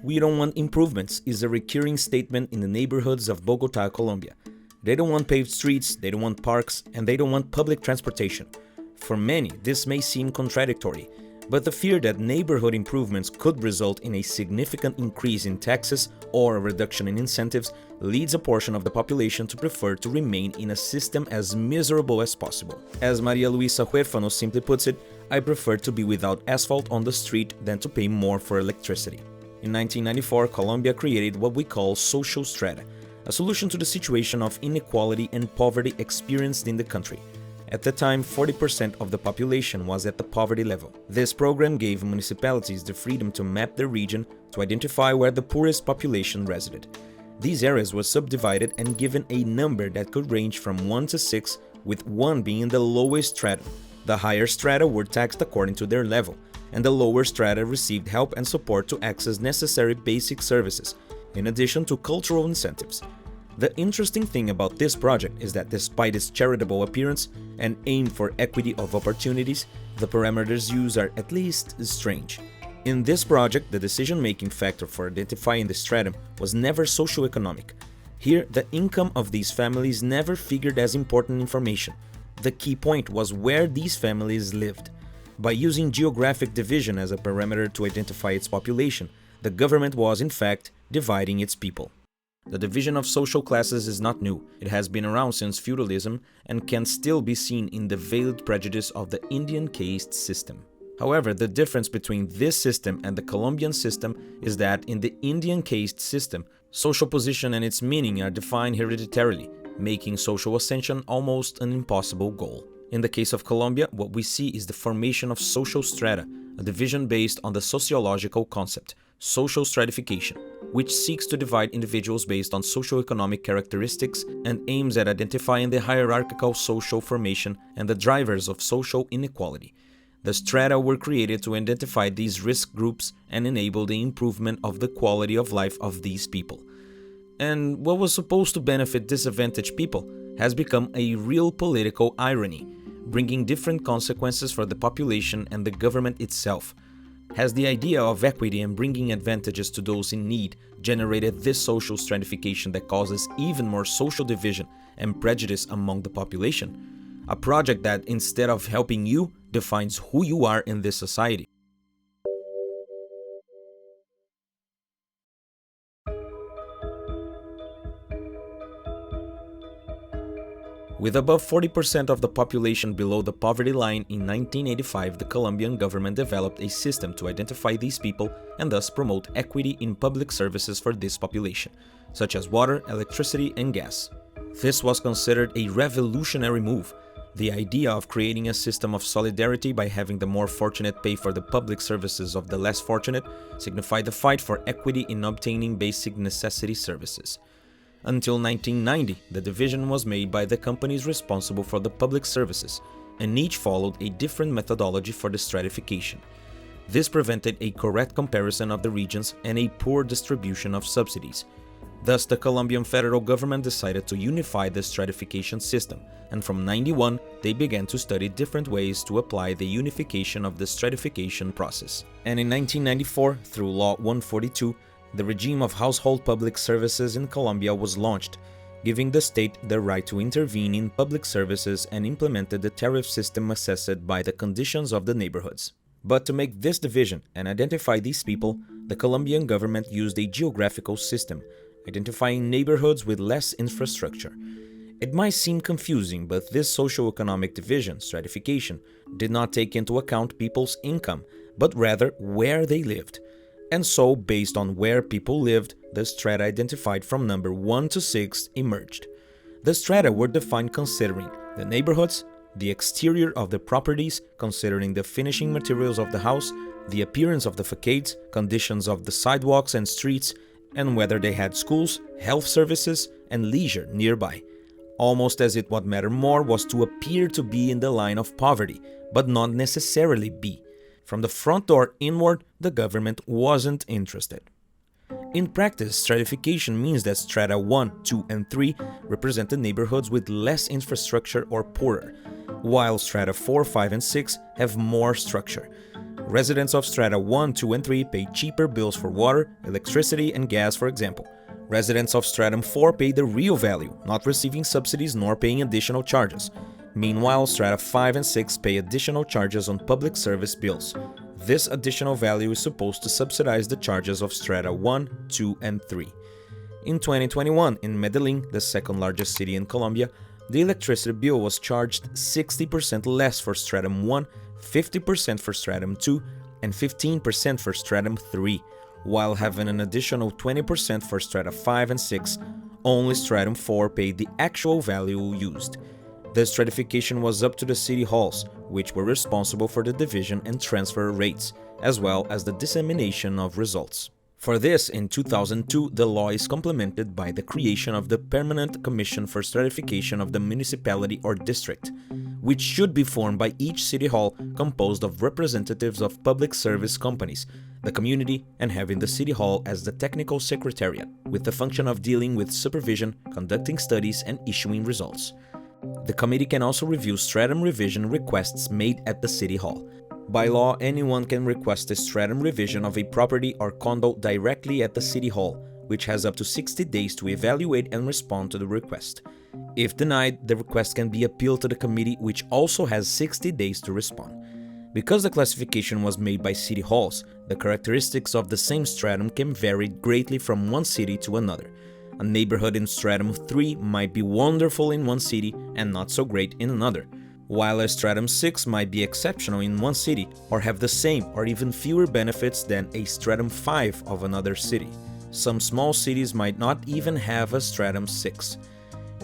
"We don't want improvements" is a recurring statement in the neighborhoods of Bogotá, Colombia. They don't want paved streets, they don't want parks, and they don't want public transportation. For many, this may seem contradictory, but the fear that neighborhood improvements could result in a significant increase in taxes or a reduction in incentives leads a portion of the population to prefer to remain in a system as miserable as possible. As Maria Luisa Huérfano simply puts it, "I prefer to be without asphalt on the street than to pay more for electricity." In 1994, Colombia created what we call social strata, a solution to the situation of inequality and poverty experienced in the country. At the time, 40% of the population was at the poverty level. This program gave municipalities the freedom to map their region to identify where the poorest population resided. These areas were subdivided and given a number that could range from 1 to 6, with 1 being the lowest strata. The higher strata were taxed according to their level, and the lower strata received help and support to access necessary basic services, in addition to cultural incentives. The interesting thing about this project is that despite its charitable appearance and aim for equity of opportunities, the parameters used are at least strange. In this project, the decision-making factor for identifying the stratum was never socioeconomic. Here, the income of these families never figured as important information. The key point was where these families lived. By using geographic division as a parameter to identify its population, the government was, in fact, dividing its people. The division of social classes is not new. It has been around since feudalism and can still be seen in the veiled prejudice of the Indian caste system. However, the difference between this system and the Colombian system is that in the Indian caste system, social position and its meaning are defined hereditarily, making social ascension almost an impossible goal. In the case of Colombia, what we see is the formation of social strata, a division based on the sociological concept, social stratification, which seeks to divide individuals based on socioeconomic characteristics and aims at identifying the hierarchical social formation and the drivers of social inequality. The strata were created to identify these risk groups and enable the improvement of the quality of life of these people. And what was supposed to benefit disadvantaged people has become a real political irony, bringing different consequences for the population and the government itself. Has the idea of equity and bringing advantages to those in need generated this social stratification that causes even more social division and prejudice among the population? A project that, instead of helping you, defines who you are in this society. With above 40% of the population below the poverty line in 1985, the Colombian government developed a system to identify these people and thus promote equity in public services for this population, such as water, electricity, and gas. This was considered a revolutionary move. The idea of creating a system of solidarity by having the more fortunate pay for the public services of the less fortunate signified the fight for equity in obtaining basic necessity services. Until 1990, the division was made by the companies responsible for the public services, and each followed a different methodology for the stratification. This prevented a correct comparison of the regions and a poor distribution of subsidies. Thus, the Colombian federal government decided to unify the stratification system, and from 1991, they began to study different ways to apply the unification of the stratification process. And in 1994, through Law 142, the regime of household public services in Colombia was launched, giving the state the right to intervene in public services and implemented the tariff system assessed by the conditions of the neighborhoods. But to make this division and identify these people, the Colombian government used a geographical system, identifying neighborhoods with less infrastructure. It might seem confusing, but this socio-economic division, stratification, did not take into account people's income, but rather where they lived. And so, based on where people lived, the strata identified from number 1 to 6 emerged. The strata were defined considering the neighborhoods, the exterior of the properties, considering the finishing materials of the house, the appearance of the facades, conditions of the sidewalks and streets, and whether they had schools, health services, and leisure nearby. Almost as if what mattered more was to appear to be in the line of poverty, but not necessarily be. From the front door inward, the government wasn't interested. In practice, stratification means that strata 1, 2, and 3 represented neighborhoods with less infrastructure or poorer, while strata 4, 5, and 6 have more structure. Residents of strata 1, 2, and 3 pay cheaper bills for water, electricity, and gas, for example. Residents of stratum 4 pay the real value, not receiving subsidies nor paying additional charges. Meanwhile, strata 5 and 6 pay additional charges on public service bills. This additional value is supposed to subsidize the charges of strata 1, 2, and 3. In 2021, in Medellin, the second largest city in Colombia, the electricity bill was charged 60% less for stratum 1, 50% for stratum 2, and 15% for stratum 3, while having an additional 20% for strata 5 and 6. Only stratum 4 paid the actual value used. The stratification was up to the city halls, which were responsible for the division and transfer rates, as well as the dissemination of results. For this, in 2002, the law is complemented by the creation of the Permanent Commission for Stratification of the Municipality or District, which should be formed by each city hall composed of representatives of public service companies, the community, and having the city hall as the technical secretariat, with the function of dealing with supervision, conducting studies, and issuing results. The committee can also review stratum revision requests made at the city hall. By law, anyone can request a stratum revision of a property or condo directly at the city hall, which has up to 60 days to evaluate and respond to the request. If denied, the request can be appealed to the committee, which also has 60 days to respond. Because the classification was made by city halls, the characteristics of the same stratum can vary greatly from one city to another. A neighborhood in stratum 3 might be wonderful in one city and not so great in another, while a stratum 6 might be exceptional in one city or have the same or even fewer benefits than a stratum 5 of another city. Some small cities might not even have a stratum 6.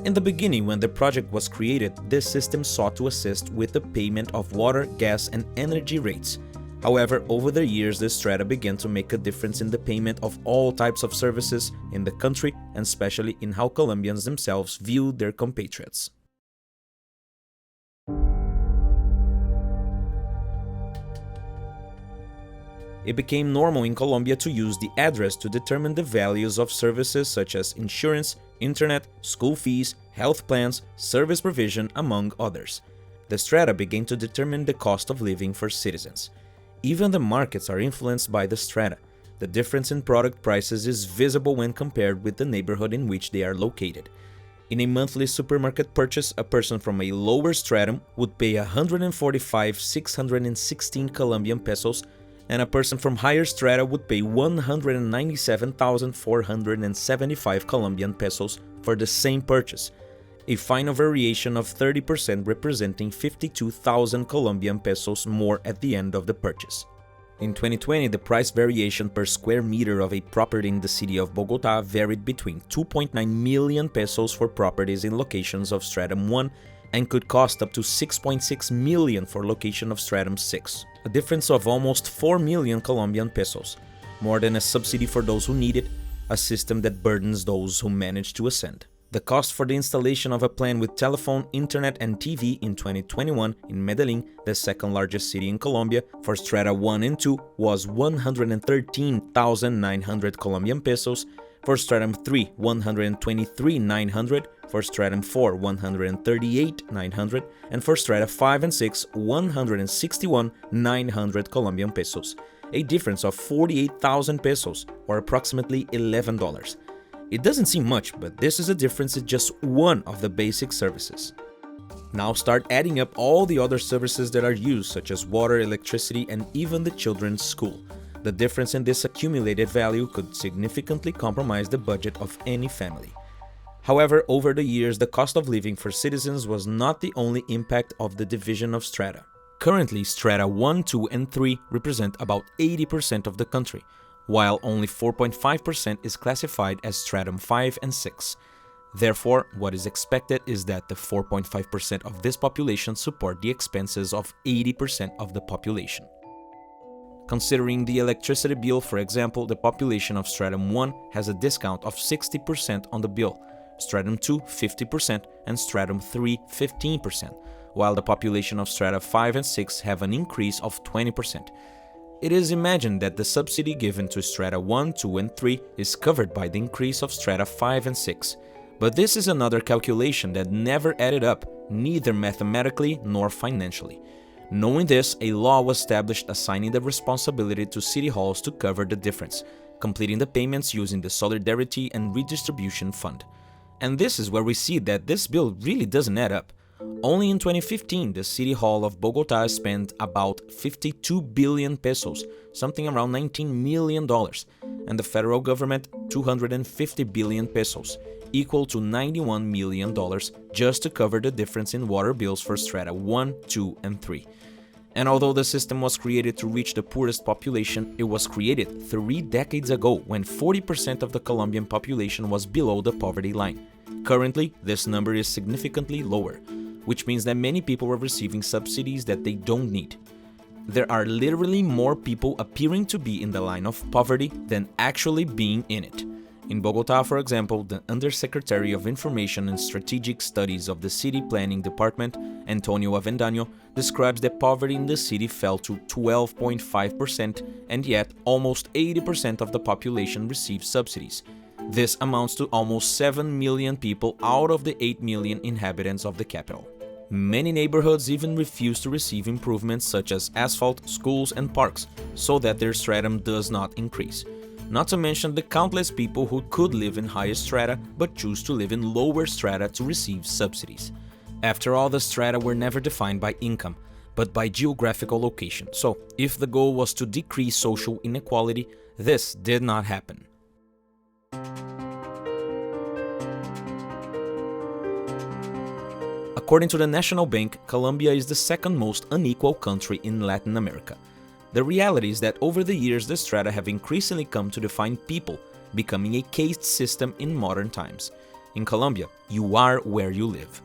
In the beginning, when the project was created, this system sought to assist with the payment of water, gas, and energy rates. However, over the years, the strata began to make a difference in the payment of all types of services in the country, and especially in how Colombians themselves viewed their compatriots. It became normal in Colombia to use the address to determine the values of services such as insurance, internet, school fees, health plans, service provision, among others. The strata began to determine the cost of living for citizens. Even the markets are influenced by the strata. The difference in product prices is visible when compared with the neighborhood in which they are located. In a monthly supermarket purchase, a person from a lower stratum would pay 145,616 Colombian pesos, and a person from higher strata would pay 197,475 Colombian pesos for the same purchase, a final variation of 30% representing 52,000 Colombian pesos more at the end of the purchase. In 2020, the price variation per square meter of a property in the city of Bogotá varied between 2.9 million pesos for properties in locations of stratum 1 and could cost up to 6.6 million for location of stratum 6, a difference of almost 4 million Colombian pesos, more than a subsidy for those who need it, a system that burdens those who manage to ascend. The cost for the installation of a plan with telephone, internet, and TV in 2021 in Medellin, the second largest city in Colombia, for strata 1 and 2 was 113,900 Colombian pesos, for stratum 3, 123,900, for stratum 4, 138,900, and for strata 5 and 6, 161,900 Colombian pesos, a difference of 48,000 pesos, or approximately $11. It doesn't seem much, but this is a difference in just one of the basic services. Now start adding up all the other services that are used, such as water, electricity, and even the children's school. The difference in this accumulated value could significantly compromise the budget of any family. However, over the years, the cost of living for citizens was not the only impact of the division of strata. Currently, strata 1, 2, and 3 represent about 80% of the country, while only 4.5% is classified as stratum 5 and 6. Therefore, what is expected is that the 4.5% of this population support the expenses of 80% of the population. Considering the electricity bill, for example, the population of stratum 1 has a discount of 60% on the bill, stratum 2 50%, and stratum 3 15%, while the population of strata 5 and 6 have an increase of 20%. It is imagined that the subsidy given to strata 1, 2, and 3 is covered by the increase of strata 5 and 6. But this is another calculation that never added up, neither mathematically nor financially. Knowing this, a law was established assigning the responsibility to city halls to cover the difference, completing the payments using the Solidarity and Redistribution Fund. And this is where we see that this bill really doesn't add up. Only in 2015, the City Hall of Bogotá spent about 52 billion pesos, something around $19 million, and the federal government 250 billion pesos, equal to $91 million, just to cover the difference in water bills for strata 1, 2, and 3. And although the system was created to reach the poorest population, it was created 3 decades ago when 40% of the Colombian population was below the poverty line. Currently, this number is significantly lower, which means that many people are receiving subsidies that they don't need. There are literally more people appearing to be in the line of poverty than actually being in it. In Bogotá, for example, the Undersecretary of Information and Strategic Studies of the City Planning Department, Antonio Avendaño, describes that poverty in the city fell to 12.5%, and yet almost 80% of the population receives subsidies. This amounts to almost 7 million people out of the 8 million inhabitants of the capital. Many neighborhoods even refuse to receive improvements such as asphalt, schools, and parks, so that their stratum does not increase. Not to mention the countless people who could live in higher strata but choose to live in lower strata to receive subsidies. After all, the strata were never defined by income, but by geographical location. So, if the goal was to decrease social inequality, this did not happen. According to the National Bank, Colombia is the second most unequal country in Latin America. The reality is that over the years, the strata have increasingly come to define people, becoming a caste system in modern times. In Colombia, you are where you live.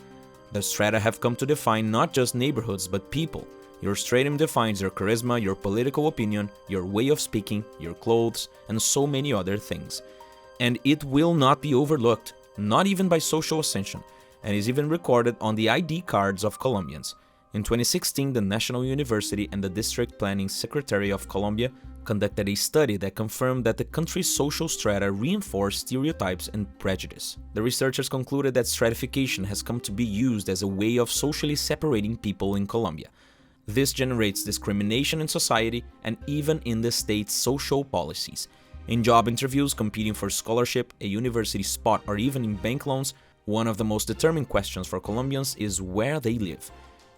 The strata have come to define not just neighborhoods, but people. Your stratum defines your charisma, your political opinion, your way of speaking, your clothes, and so many other things. And it will not be overlooked, not even by social ascension, and is even recorded on the ID cards of Colombians. In 2016, the National University and the District Planning Secretary of Colombia conducted a study that confirmed that the country's social strata reinforce stereotypes and prejudice. The researchers concluded that stratification has come to be used as a way of socially separating people in Colombia. This generates discrimination in society and even in the state's social policies. In job interviews, competing for scholarship, a university spot, or even in bank loans, one of the most determining questions for Colombians is where they live.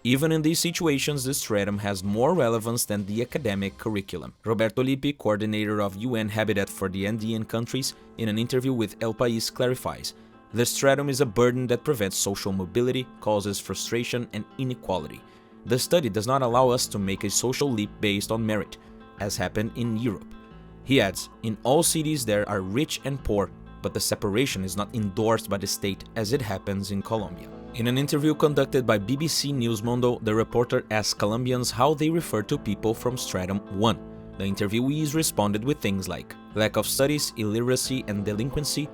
Even in these situations, the stratum has more relevance than the academic curriculum. Roberto Lippi, coordinator of UN Habitat for the Andean countries, in an interview with El País clarifies, the stratum is a burden that prevents social mobility, causes frustration and inequality. The study does not allow us to make a social leap based on merit, as happened in Europe. He adds, in all cities there are rich and poor, but the separation is not endorsed by the state as it happens in Colombia. In an interview conducted by BBC News Mundo, the reporter asked Colombians how they refer to people from Stratum 1. The interviewees responded with things like lack of studies, illiteracy, and delinquency.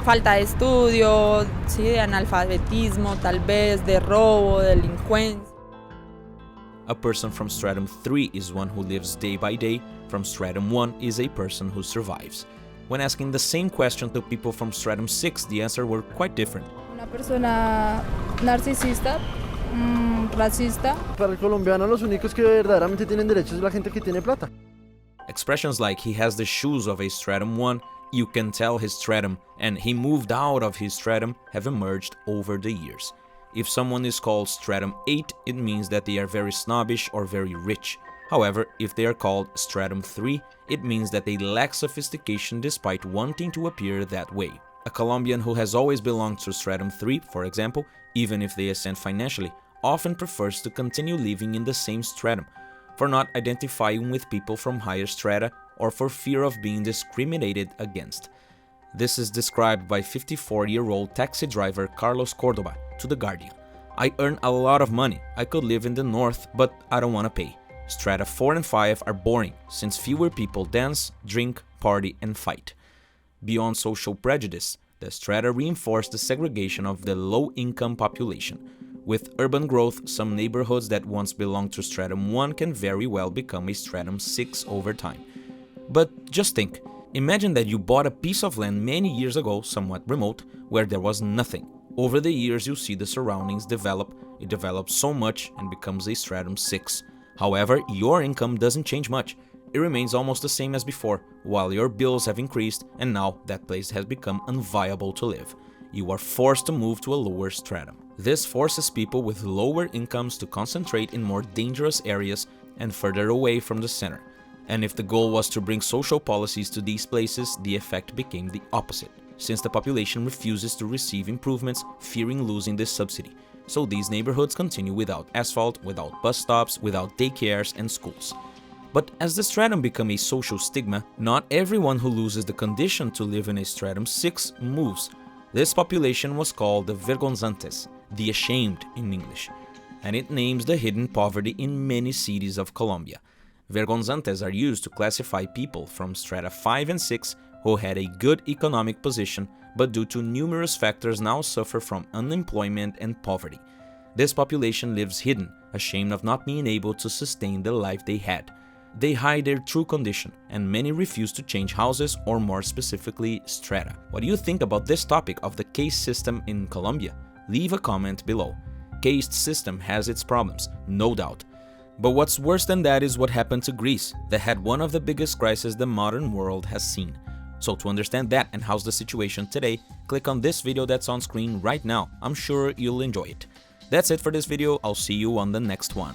Falta de estudio, sí, de analfabetismo, tal vez, de robo, delincuencia. A person from Stratum 3 is one who lives day by day. From Stratum 1 is a person who survives. When asking the same question to people from Stratum 6, the answer were quite different. Una persona narcisista, racista. Para el colombiano, los únicos que verdaderamente tienen derechos es la gente que tiene plata. Expressions like he has the shoes of a Stratum 1, you can tell his stratum, and he moved out of his stratum have emerged over the years. If someone is called Stratum 8, it means that they are very snobbish or very rich. However, if they are called Stratum 3, it means that they lack sophistication despite wanting to appear that way. A Colombian who has always belonged to Stratum 3, for example, even if they ascend financially, often prefers to continue living in the same stratum, for not identifying with people from higher strata or for fear of being discriminated against. This is described by 54-year-old taxi driver Carlos Córdoba to The Guardian. I earn a lot of money, I could live in the north, but I don't want to pay. Strata 4 and 5 are boring, since fewer people dance, drink, party, and fight. Beyond social prejudice, the strata reinforce the segregation of the low-income population. With urban growth, some neighborhoods that once belonged to Stratum 1 can very well become a Stratum 6 over time. But just think, imagine that you bought a piece of land many years ago, somewhat remote, where there was nothing. Over the years, you see the surroundings develop. It develops so much and becomes a stratum 6. However, your income doesn't change much. It remains almost the same as before, while your bills have increased and now that place has become unviable to live. You are forced to move to a lower stratum. This forces people with lower incomes to concentrate in more dangerous areas and further away from the center. And if the goal was to bring social policies to these places, the effect became the opposite, since the population refuses to receive improvements, fearing losing this subsidy. So these neighborhoods continue without asphalt, without bus stops, without daycares and schools. But as the stratum became a social stigma, not everyone who loses the condition to live in a stratum 6 moves. This population was called the vergonzantes, the ashamed in English, and it names the hidden poverty in many cities of Colombia. Vergonzantes are used to classify people from strata 5 and 6 who had a good economic position but due to numerous factors now suffer from unemployment and poverty. This population lives hidden, ashamed of not being able to sustain the life they had. They hide their true condition, and many refuse to change houses or more specifically strata. What do you think about this topic of the caste system in Colombia? Leave a comment below. Caste system has its problems, no doubt. But what's worse than that is what happened to Greece, that had one of the biggest crises the modern world has seen. So to understand that and how's the situation today, click on this video that's on screen right now. I'm sure you'll enjoy it. That's it for this video. I'll see you on the next one.